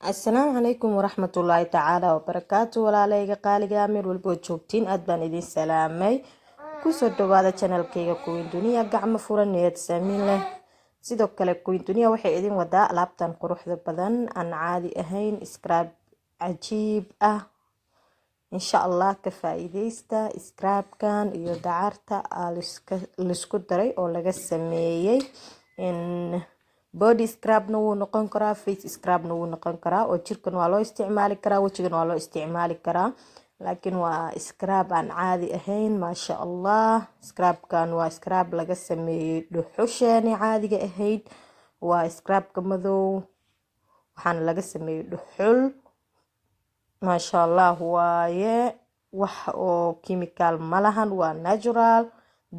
Assalaamu calaykum waraxmatullaahi tacaala wabarakaatu. walaalayga qaaliga meel walbo joogtiin aad baan idin salaamay. Kusoo dhawaada channelkayga Queen Dunia, gacmo furan niyad saamiin leh. Sidoo kale Queen Dunia waxay idin wadaa alaabtan quruxda badan aan caadi ahayn, scrap cajiib ah. insha Allah ka faa'iideysta scrapkan iyo dacarta lisku daray oo laga sameeyay in body scrub na wuu noqon karaa, face scrub na wuu noqon karaa, oo jirkan waa loo isticmaali karaa, wajigan waa loo isticmaali karaa, laakiin waa scrub aan caadi ahayn. maasha Allah, scrubkan waa scrub laga sameeyay dhuxusheeni caadiga ahayd, waa scrubka madow waxaana laga sameeyay dhuxul. maasha Allah waaye, wax oo chemical malahan, waa natural.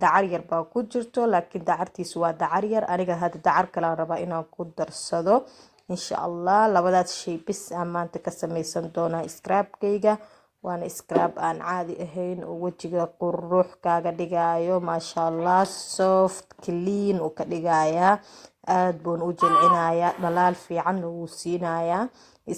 dacar yar baa ku jirto, laakiin dacartiisu waa dacar yar. aniga hadda dacar kale aan rabaa inaan ku darsado insha Allah. labadaas shay bis aan maanta ka sameysan doonaa scrubkayga. waana scrub aan caadi ahayn oo wajiga qurux kaaga dhigayo. maasha Allah, soft clean uu ka dhigayaa, aad buu u jilcinayaa, dhalaal fiican uu siinayaa.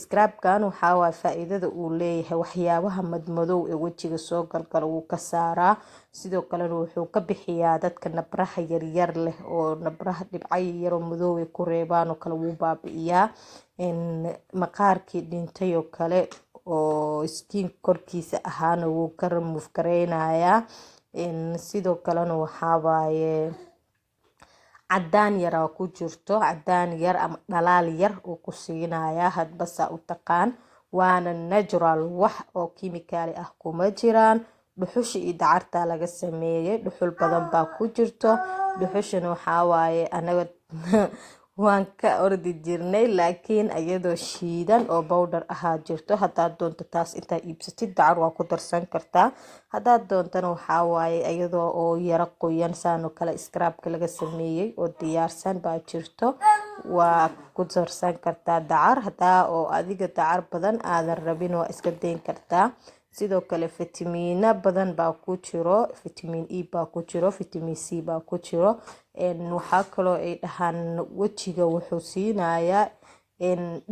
scrubkan waxaa waa faa'iidada uu leeyahay, waxyaabaha madmadow ee wajiga soo galgala wuu ka saaraa. sidoo kale wuxuu ka bixiyaa dadka nabraha yaryar leh oo nabraha dhibco yar oo madow ay ku reebaan oo kale wuu baabi'iyaa. maqaarkii dhintay oo kale oo skin korkiisa ahaana wuu ka remove gareynayaa. sidoo kalena waxaa waaye cadaan yar oo ku jirto, cadaan yar ama dhalaal yar oo ku siinayaa hadba saa u taqaan. waana natural, wax oo chemical ah kuma jiraan. dhuxusha iyo dacarta laga sameeyay, dhuxul badan baa ku jirto. dhuxushana waxaa waaye anaga waan ka ordi jirnay, laakiin iyadoo shiidan oo powder ahaa jirto. haddaad doonto taas intaa iibsatid dacar waa ku darsan kartaa. haddaad doontana waxaa waaye iyadoo oo yara qoyan saan oo kale scrubka laga sameeyay oo diyaarsan baa jirto, waa ku darsan kartaa dacar. haddaa oo adiga dacar badan aadan rabin waa iska dayn kartaa. sidoo kale fitamiina badan baa ku jiro, vitamin E baa ku jiro, vitamin C baa ku jiro. waxaa kaloo ay dhahaan wajiga wuxuu siinayaa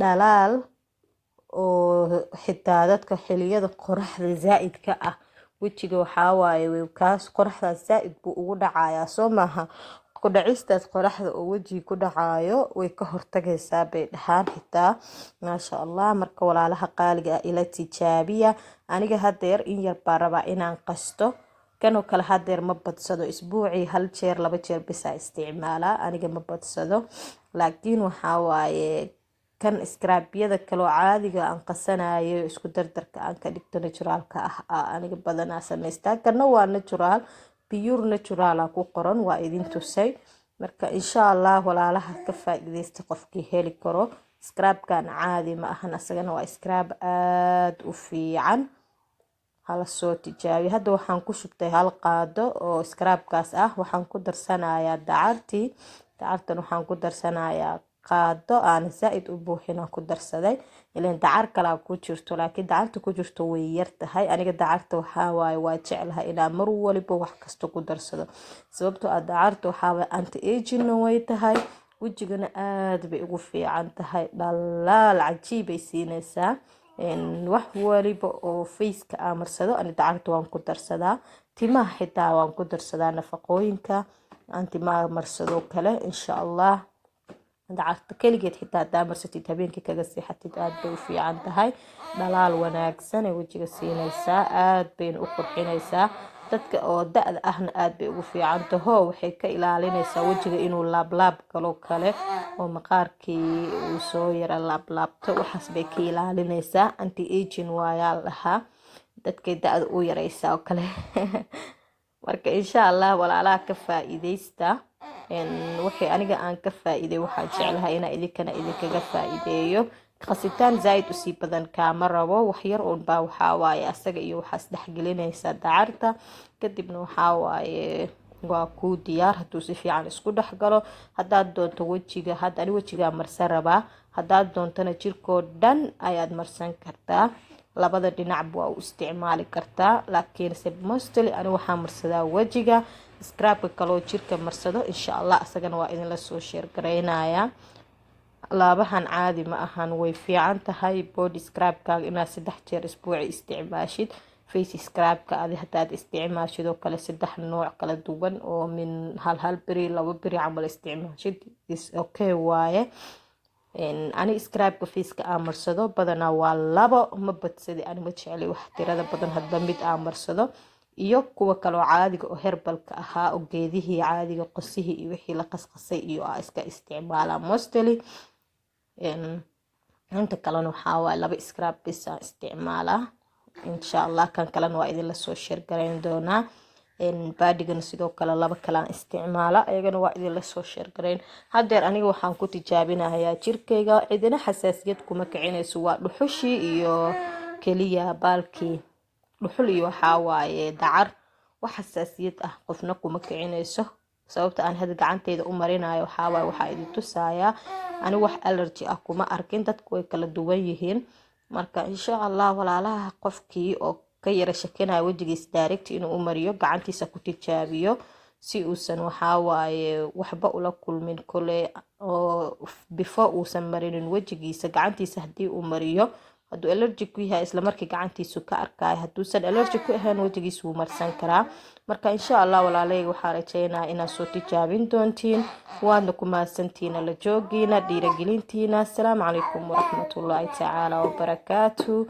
dhalaal, oo xitaa dadka xiliyada qoraxda zaa'idka ah wajiga waxaa waaye kaas qoraxda zaa'id buu ugu dhacayaa, soo maaha. ku dhacistaas qoraxda oo wajiga ku dhacayo way ka hortagaysaa bay dhahaan xitaa. maasha Allah, marka walaalaha qaaliga ah ila tijaabiya. aniga hadeer in yar baa rabaa inaan qasto, kanoo kale hadeer ma badsado, isbuucii 1 jeer 2 jeer bisa isticmaalaa, aniga ma badsado. laakiin waxaa waaye kan scrubyada kaloo caadiga aan qasanayo isku dardarka aan ka dhigto naturalka ah aniga badanaa samaystaa. kana waa natural, pure natural ku qoran, waa idin tusay. marka insha Allah walaalaha ka faa'iideysta qofkii heli karo. scrubkan caadi ma ahan, asagana waa scrub aad u fiican, hala soo tijaabi. hadda waxaan ku shubtay 1 qaado oo scrubkaas ah, waxaan ku darsanayaa dacartan waxaan ku darsanayaa qaado aan zaa'id u buuxin ku darsaday, ileen dacar kale ku jirto, laakiin dacarta ku jirto way yar tahay. aniga dacarta waxaa waaye waa jeclahay inaan mar waliba wax kasta ku darsado, sababtoo ah dacarta waxaa waaye anti aging way tahay, wajigana aad bay ugu fiican tahay, dhalaal cajiib ay siinaysaa. wax waliba oo faceka aan marsado ani dacarta waan ku darsadaa. timaha xitaa waan ku darsadaa, nafaqooyinka aan timaha marsado kale insha Allah. dacarta kaligeed xitaa haddaa marsatid habeenkii kaga seexatid aad bay u fiican tahay, dhalaal wanaagsan ay wajiga siinaysaa, aad bayna u qurxinaysaa. dadka oo da'da ahna aad bay ugu fiican tahay, waxay ka ilaalinaysaa wajiga inuu laablaab galo kale, oo maqaarkii uu soo yara laablaabto, waxaas bay ka ilaalinaysaa. anti aging waayaa lahaa, dadkay da'da u yaraysaa oo kale. marka insha Allah walaalaha ka faa'iideysta. waxay aniga aan ka faa'iiday waxaan jeclahay inaan idinkana idinkaga faa'iideeyo. qasitaan zaid u sii badan kaama rabo, wax yar uun baa waxaa waaye asaga iyo waxaas dhexgelinaysaa dacarta, kadibna waxaa waaye waa kuu diyaar hadduu si fiican isku dhex galo. haddaad doonto wajiga, hadda ani wajigaa marsan rabaa, haddaad doontana jirkoo dhan ayaad marsan kartaa, labada dhinac waa u isticmaali kartaa, laakiin mostly ani waxaan marsadaa wajiga. scrubka kaloo jirka marsado insha Allah asagana waa idin la soo share gareynayaa. laabahan caadi ma ahan, way fiican tahay. Body scrub-kaaga inaad 3 jeer isbuuci isticmaashid. Face scrub-ka adi hadaad isticmaashid oo kale 3 nooc kala duwan oo min hal beri 2 beri camal isticmaashid is okay waaye. ani scrub-ka face-ka aan marsado badanaa waa 2, ma badsadi. ani ma jecli wax tirada badan, hadba mid aan marsado. iyo kuwa kale oo caadiga oo herbalka ahaa oo geedihii caadiga qosihii iyo wixii la qasqasay iyo iska isticmaala mostly. inta kalena waxaa waaye 2 scrub bis aan isticmaalaa. insha allah kan kalena waa idin lasoo share garayn doonaa. baadigana sidoo kale 2 kale aan isticmaala, ayagana waa idin lasoo share garayn. hadeer aniga waxaan ku tijaabinayaa jirkayga, cidina xasaasiyad kuma kicinayso. waa dhuxushii iyo keliya baalkii dhuxul iyo waxaa waaye dacar. wax xasaasiyad ah qofna kuma kicinayso. sababta aan hadda gacanteyda u marinayo waxaa waaye, waxaa idin tusayaa ani wax allergy ah kuma arkin. dadku way kala duwan yihiin. marka insha allah walaalaha qofkii oo ka yara shakinaya wajigiisa direct inuu u mariyo, gacantiisa ku tijaabiyo si uusan waxaa waaye waxba ula kulmin kole. oo before uusan marinin wajigiisa, gacantiisa hadii uu mariyo, hadduu allergy ku yahay isla markii gacantiisu ka arkaayo. hadduusan allergy ku ahayn wajigiisa wuu marsan karaa. marka insha allah walaaleyga waxaan rajeynayaa inaad soo tijaabin doontiin. waadna ku mahadsantihiin la joogiina, dhiirigelintiina. asalaamu calaykum waraxmatullaahi tacaala wabarakaatu.